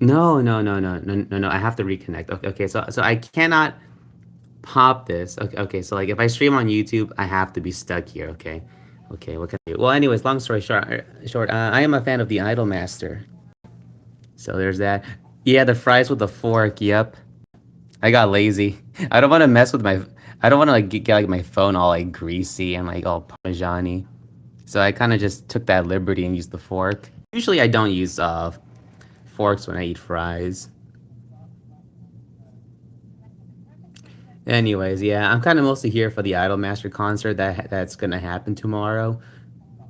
No, no, no, no, no, no, no. I have to reconnect. Okay, okay. So I cannot pop this. Okay, okay. So like if I stream on YouTube, I have to be stuck here. Okay, okay. What can I do? Well, anyways, long story short, I am a fan of the Idolmaster. So there's that. Yeah, the fries with the fork. Yep. I got lazy. I don't want to mess with my. I don't want to like get like my phone all like greasy and like all parmesan. So I kind of just took that liberty and used the fork. Usually I don't use forks when I eat fries. Anyways, yeah, I'm kind of mostly here for the Idolmaster concert that's gonna happen tomorrow.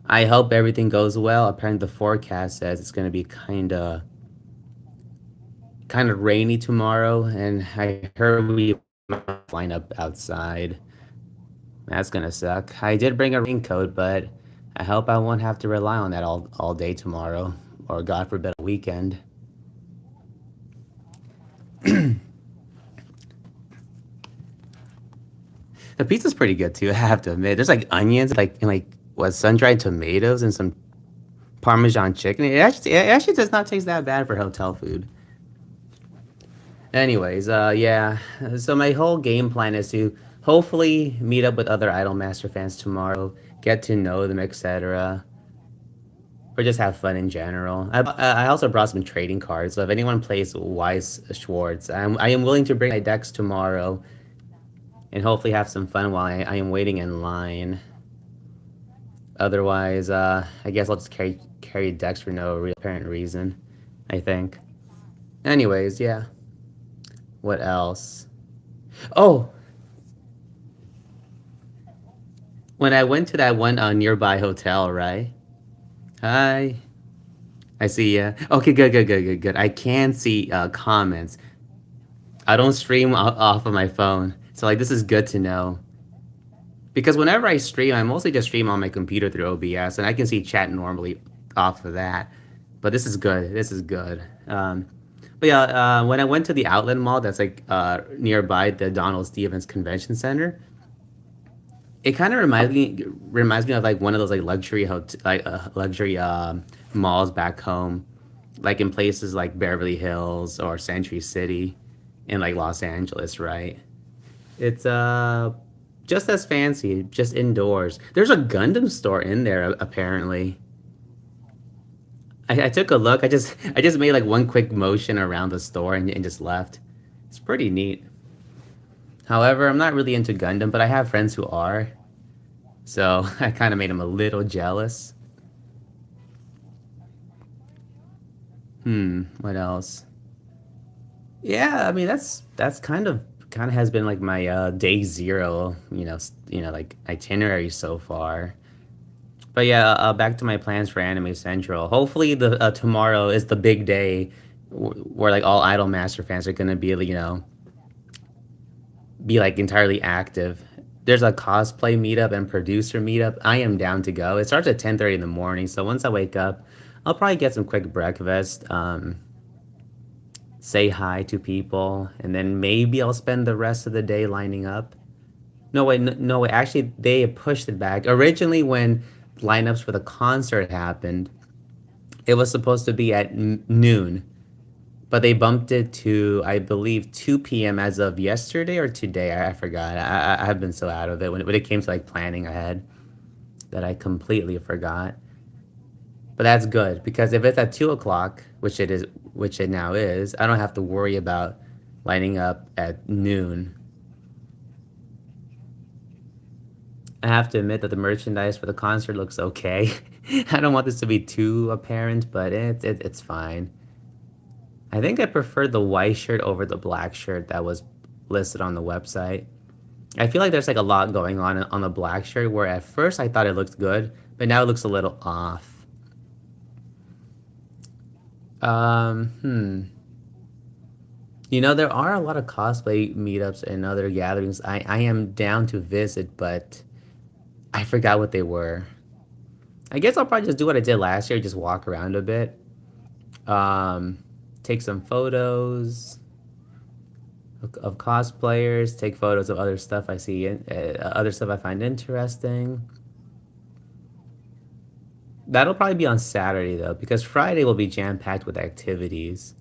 I hope everything goes well. Apparently, the forecast says it's gonna be kind of rainy tomorrow, and I heard we might line up outside. That's gonna suck. I did bring a raincoat, but I hope I won't have to rely on that all day tomorrow, or God forbid, a weekend. The pizza's pretty good too. I have to admit. There's like onions, like and like what sun dried tomatoes and some Parmesan chicken. It actually does not taste that bad for hotel food. Anyways, yeah. So my whole game plan is to hopefully meet up with other Idolmaster fans tomorrow, get to know them, etc., or just have fun in general. I also brought some trading cards, so if anyone plays Weiss Schwartz, I am willing to bring my decks tomorrow and hopefully have some fun while I am waiting in line. Otherwise, I guess I'll just carry decks for no real apparent reason. I think. Anyways, yeah. What else? Oh, when I went to that one nearby hotel, right? Hi. I see ya. Okay, good, good, good, good, good. I can see comments. I don't stream off of my phone. So, like, this is good to know. Because whenever I stream, I mostly just stream on my computer through OBS, and I can see chat normally off of that. But this is good. This is good. But yeah, when I went to the outlet mall that's like nearby the Donald Stevens Convention Center, it kind of reminds me of like one of those like luxury malls back home, like in places like Beverly Hills or Century City, in like Los Angeles, right? It's just as fancy, just indoors. There's a Gundam store in there apparently. I took a look. I just made like one quick motion around the store and just left. It's pretty neat. However, I'm not really into Gundam, but I have friends who are, so I kind of made them a little jealous. What else? Yeah, I mean that's kind of has been like my day zero, like itinerary so far. But yeah, back to my plans for Anime Central. Hopefully, the tomorrow is the big day where like all Idol Master fans are gonna be like entirely active. There's a cosplay meetup and producer meetup. I am down to go. It starts at 10:30 in the morning, so once I wake up, I'll probably get some quick breakfast, say hi to people, and then maybe I'll spend the rest of the day lining up. No way, no way. Actually, they pushed it back. Originally, when lineups for the concert happened, it was supposed to be at noon, but they bumped it to, I believe, 2 p.m. as of yesterday or today. I forgot. I have been so out of it when it came to like planning ahead that I completely forgot. But that's good because if it's at 2 o'clock, which it now is, I don't have to worry about lining up at noon. I have to admit that the merchandise for the concert looks okay. I don't want this to be too apparent, but it's fine. I think I prefer the white shirt over the black shirt that was listed on the website. I feel like there's like a lot going on the black shirt where at first I thought it looked good, but now it looks a little off. Hmm. There are a lot of cosplay meetups and other gatherings I am down to visit, but I forgot what they were. I guess I'll probably just do what I did last year, just walk around a bit, um, take some photos of cosplayers, take photos of other stuff I see, other stuff I find interesting. That'll probably be on Saturday though, because Friday will be jam packed with activities.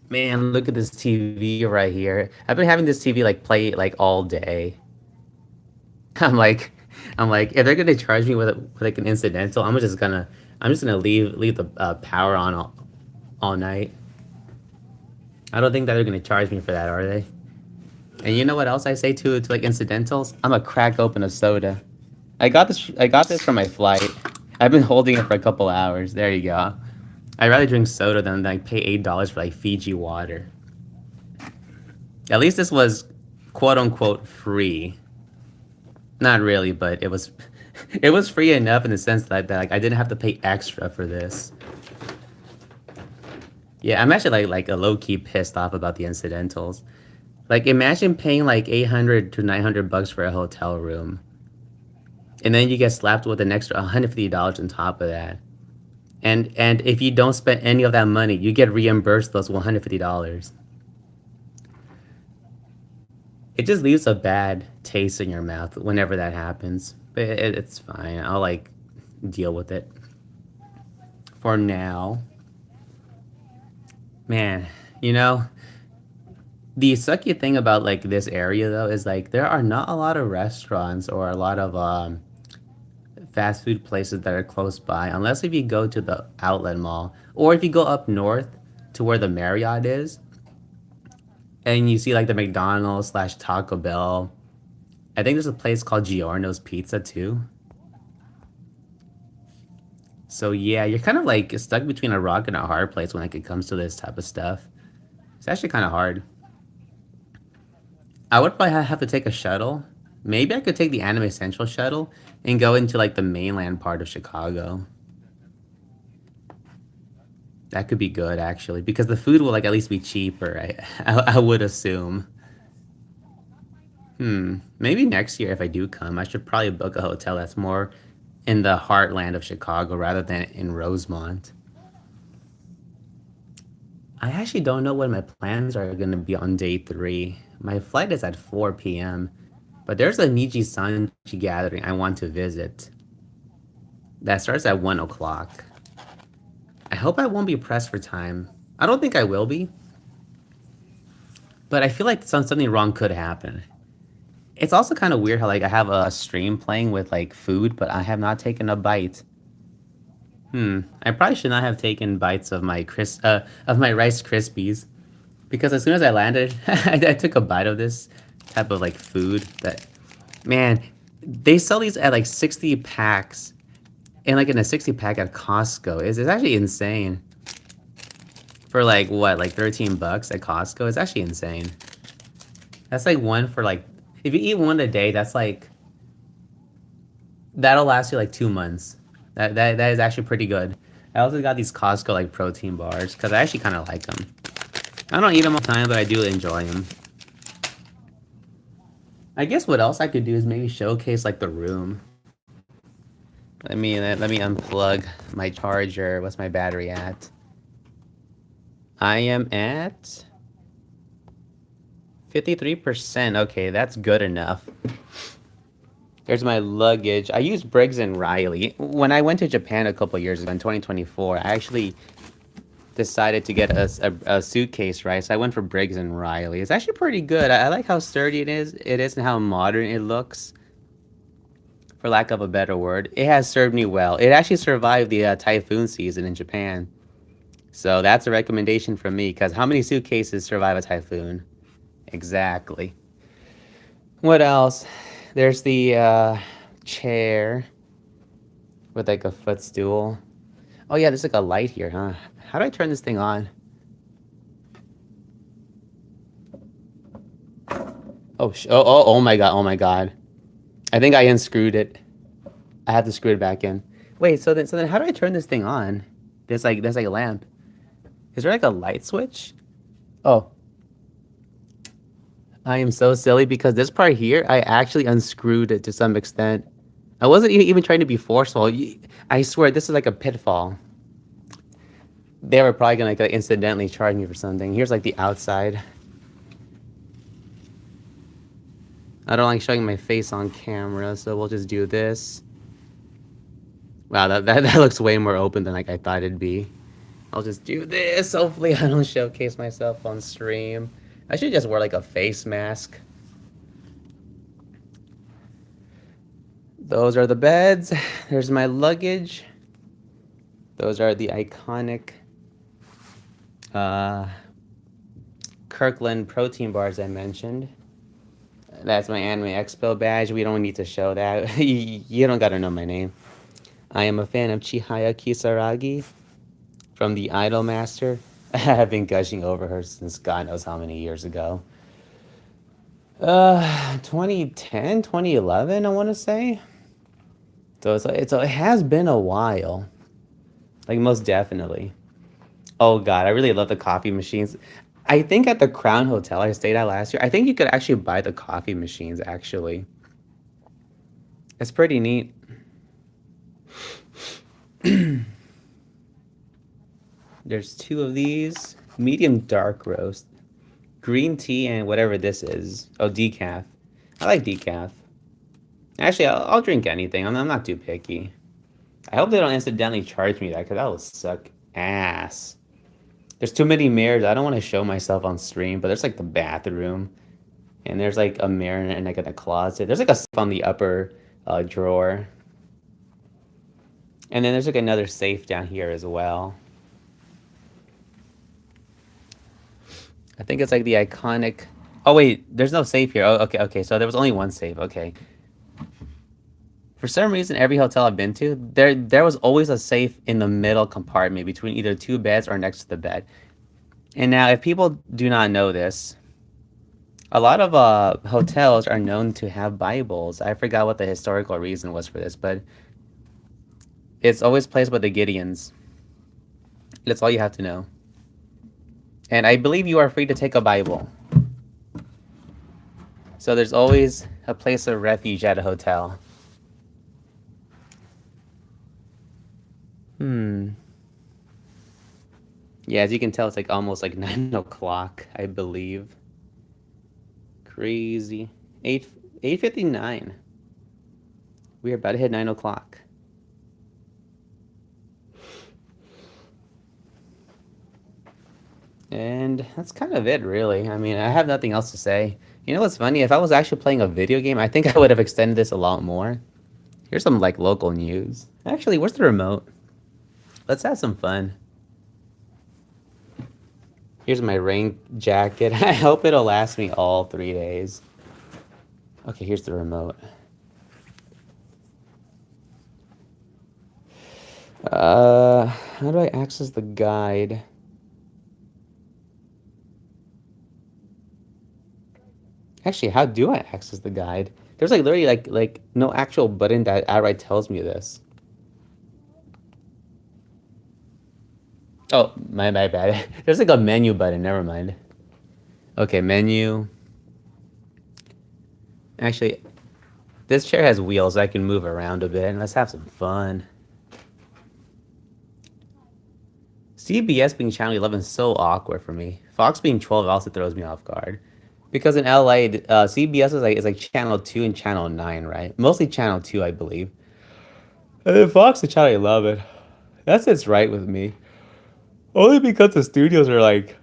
Man, look at this TV right here. I've been having this TV like play like all day. I'm like, I'm like, if they're gonna charge me with like an incidental, I'm just gonna leave the power on all night. I don't think that they're gonna charge me for that, are they? And you know what else I say to like incidentals? I'm gonna crack open a soda. I got this from my flight. I've been holding it for a couple hours. There you go. I'd rather drink soda than like pay $8 for like Fiji water. At least this was quote unquote free. Not really, but it was it was free enough in the sense that like I didn't have to pay extra for this. Yeah, I'm actually like a low key pissed off about the incidentals. Like imagine paying like 800 to 900 bucks for a hotel room, and then you get slapped with an extra $150 on top of that. And if you don't spend any of that money, you get reimbursed those $150. It just leaves a bad taste in your mouth whenever that happens. But it's fine. I'll like deal with it for now. Man, you know, the sucky thing about like this area though is like there are not a lot of restaurants or a lot of fast food places that are close by unless if you go to the outlet mall or if you go up north to where the Marriott is and you see like the McDonald's slash Taco Bell. I think there's a place called Giorno's Pizza too. So yeah, you're kind of like stuck between a rock and a hard place when like it comes to this type of stuff. It's actually kind of hard. I would probably have to take a shuttle. Maybe I could take the Anime Central shuttle and go into like the mainland part of Chicago. That could be good actually, because the food will like at least be cheaper. I would assume. Maybe next year if I do come, I should probably book a hotel that's more in the heartland of Chicago rather than in Rosemont. I actually don't know what my plans are going to be on day three. My flight is at 4 p.m., but there's a Niji Sanji gathering I want to visit that starts at 1 o'clock. I hope I won't be pressed for time. I don't think I will be, but I feel like something wrong could happen. It's also kind of weird how like I have a stream playing with like food, but I have not taken a bite. I probably should not have taken bites of my Rice Krispies because as soon as I landed, I took a bite of this type of like food that man, they sell these at like 60 packs and like in a 60 pack at Costco. It's actually insane. For like what, like 13 bucks at Costco? It's actually insane. That's like one for like if you eat one a day, that's like that'll last you like 2 months. That is actually pretty good. I also got these Costco like protein bars because I actually kind of like them. I don't eat them all the time, but I do enjoy them. I guess what else I could do is maybe showcase like the room. Let me unplug my charger. What's my battery at? I am at 53%. Okay, that's good enough. There's my luggage. I use Briggs and Riley. When I went to Japan a couple years ago in 2024, I actually decided to get a suitcase, right? So I went for Briggs and Riley. It's actually pretty good. I like how sturdy it is and how modern it looks, for lack of a better word. It has served me well. It actually survived the typhoon season in Japan. So that's a recommendation from me, because how many suitcases survive a typhoon? Exactly. What else? There's the chair with like a footstool. Oh yeah, there's like a light here, huh? How do I turn this thing on? Oh my god, oh my god. I think I unscrewed it. I have to screw it back in. Wait, so then how do I turn this thing on? There's like a lamp. Is there like a light switch? Oh, I am so silly because this part here, I actually unscrewed it to some extent. I wasn't even trying to be forceful. I swear, this is like a pitfall. They were probably gonna like incidentally charge me for something. Here's like the outside. I don't like showing my face on camera, so we'll just do this. Wow, that looks way more open than like I thought it'd be. I'll just do this. Hopefully, I don't showcase myself on stream. I should just wear like a face mask. Those are the beds. There's my luggage. Those are the iconic uh, Kirkland protein bars I mentioned. That's my Anime Expo badge. We don't need to show that. You don't gotta know my name. I am a fan of Chihaya Kisaragi from the Idol Master. I've been gushing over her since God knows how many years ago. 2010, 2011, I want to say. So it has been a while. Like, most definitely. Oh God, I really love the coffee machines. I think at the Crown Hotel I stayed at last year, I think you could actually buy the coffee machines actually. It's pretty neat. There's two of these. Medium dark roast. Green tea and whatever this is. Oh, decaf. I like decaf. Actually, I'll drink anything. I'm not too picky. I hope they don't incidentally charge me that, because that would suck ass. There's too many mirrors. I don't want to show myself on stream, but there's like the bathroom. And there's like a mirror and like in a closet. There's like a safe on the upper drawer. And then there's like another safe down here as well. I think it's like the iconic... Oh wait, there's no safe here. Oh, okay. So there was only one safe. Okay. For some reason, every hotel I've been to, there was always a safe in the middle compartment between either two beds or next to the bed. And now, if people do not know this, a lot of hotels are known to have Bibles. I forgot what the historical reason was for this, but it's always placed by the Gideons. That's all you have to know. And I believe you are free to take a Bible. So there's always a place of refuge at a hotel. Yeah, as you can tell, it's like almost like 9 o'clock, I believe. Crazy. 8:59. We are about to hit 9 o'clock. And that's kind of it, really. I mean, I have nothing else to say. You know what's funny? If I was actually playing a video game, I think I would have extended this a lot more. Here's some, like, local news. Actually, where's the remote? Let's have some fun. Here's my rain jacket. I hope it'll last me all 3 days. Okay, here's the remote. How do I access the guide? Actually, how do I access the guide? There's like literally like no actual button that outright tells me this. Oh, my bad. There's like a menu button, never mind. Okay, menu. Actually, this chair has wheels. I can move around a bit, and let's have some fun. CBS being channel 11 is so awkward for me. Fox being 12 also throws me off guard. Because in LA, CBS is like channel 2 and channel 9, right? Mostly channel 2, I believe. And then Fox is channel 11. That sits right with me. Only because the studios are like,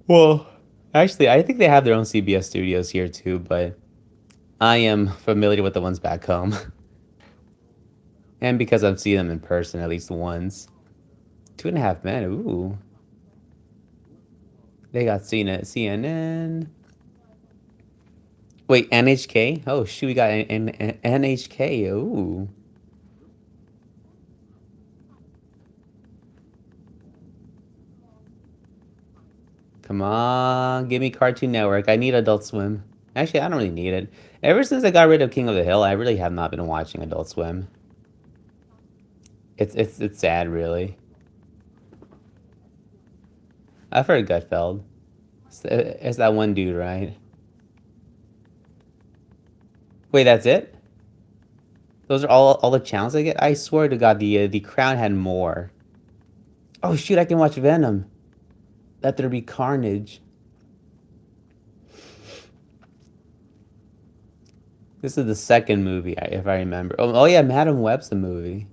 well, actually, I think they have their own CBS studios here too, but I am familiar with the ones back home. And because I've seen them in person at least once. 2.5 Men, ooh. They got CNN. Wait, NHK? Oh, shoot, we got NHK, ooh. Come on, give me Cartoon Network. I need Adult Swim. Actually, I don't really need it. Ever since I got rid of King of the Hill, I really have not been watching Adult Swim. It's sad, really. I've heard Gutfeld. It's that one dude, right? Wait, that's it? Those are all the channels I get? I swear to God, the Crown had more. Oh shoot, I can watch Venom. Let there be carnage. This is the second movie, if I remember. Oh yeah, Madam Web's the movie.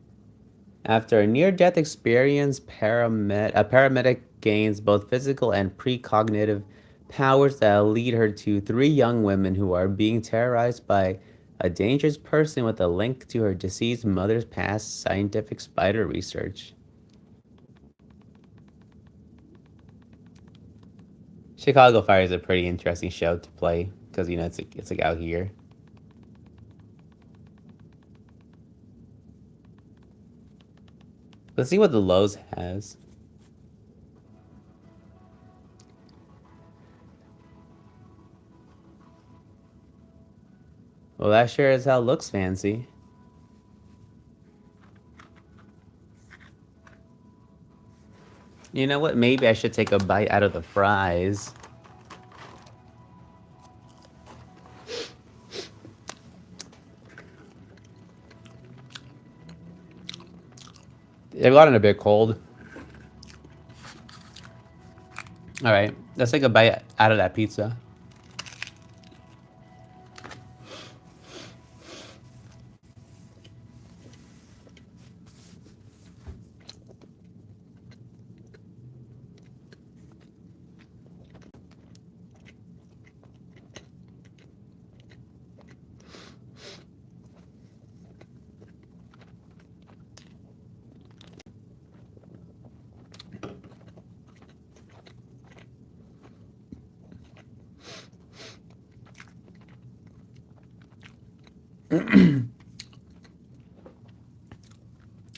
After a near-death experience, a paramedic gains both physical and precognitive powers that lead her to three young women who are being terrorized by a dangerous person with a link to her deceased mother's past scientific spider research. Chicago Fire is a pretty interesting show to play because it's like out here. Let's see what the Lowe's has. Well, that sure as hell looks fancy. You know what? Maybe I should take a bite out of the fries. They've gotten a bit cold. All right, let's take a bite out of that pizza.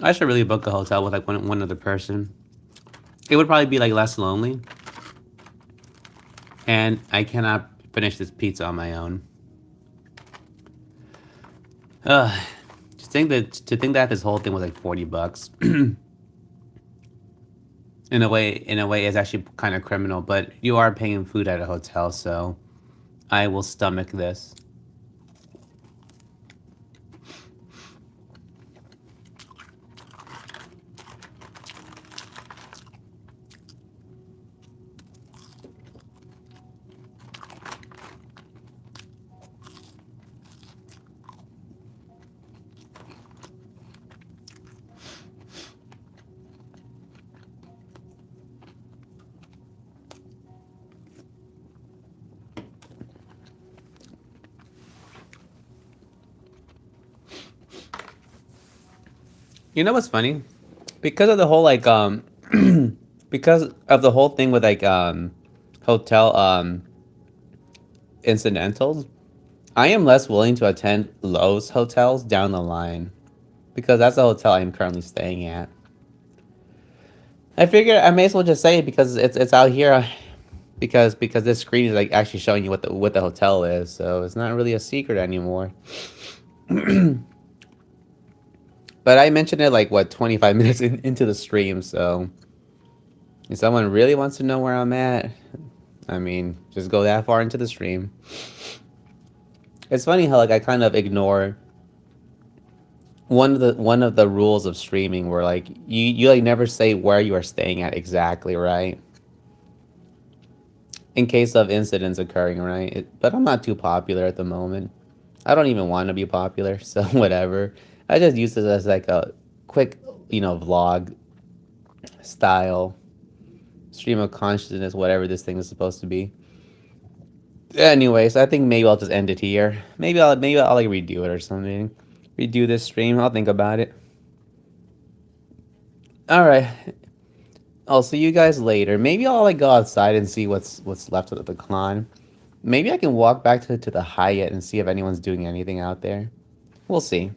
I should really book a hotel with like one other person. It would probably be like less lonely, and I cannot finish this pizza on my own. Ugh. To think that this whole thing was like $40. In a way, is actually kind of criminal. But you are paying food at a hotel, so I will stomach this. You know what's funny? Because of the whole like because of the whole thing with like hotel incidentals, I am less willing to attend Lowe's hotels down the line because that's the hotel I'm currently staying at. I figure I may as well just say it because it's out here because this screen is like actually showing you what the hotel is, so it's not really a secret anymore. But I mentioned it like what 25 minutes into the stream, so if someone really wants to know where I'm at, I mean, just go that far into the stream. It's funny how like I kind of ignore one of the rules of streaming where like you like never say where you are staying at exactly, right? In case of incidents occurring, right? But I'm not too popular at the moment. I don't even want to be popular, so whatever. I just use this as like a quick, vlog style stream of consciousness, whatever this thing is supposed to be. Anyways, I think maybe I'll just end it here. Maybe I'll like redo it or something. Redo this stream. I'll think about it. All right. I'll see you guys later. Maybe I'll like go outside and see what's left of the clan. Maybe I can walk back to the Hyatt and see if anyone's doing anything out there. We'll see.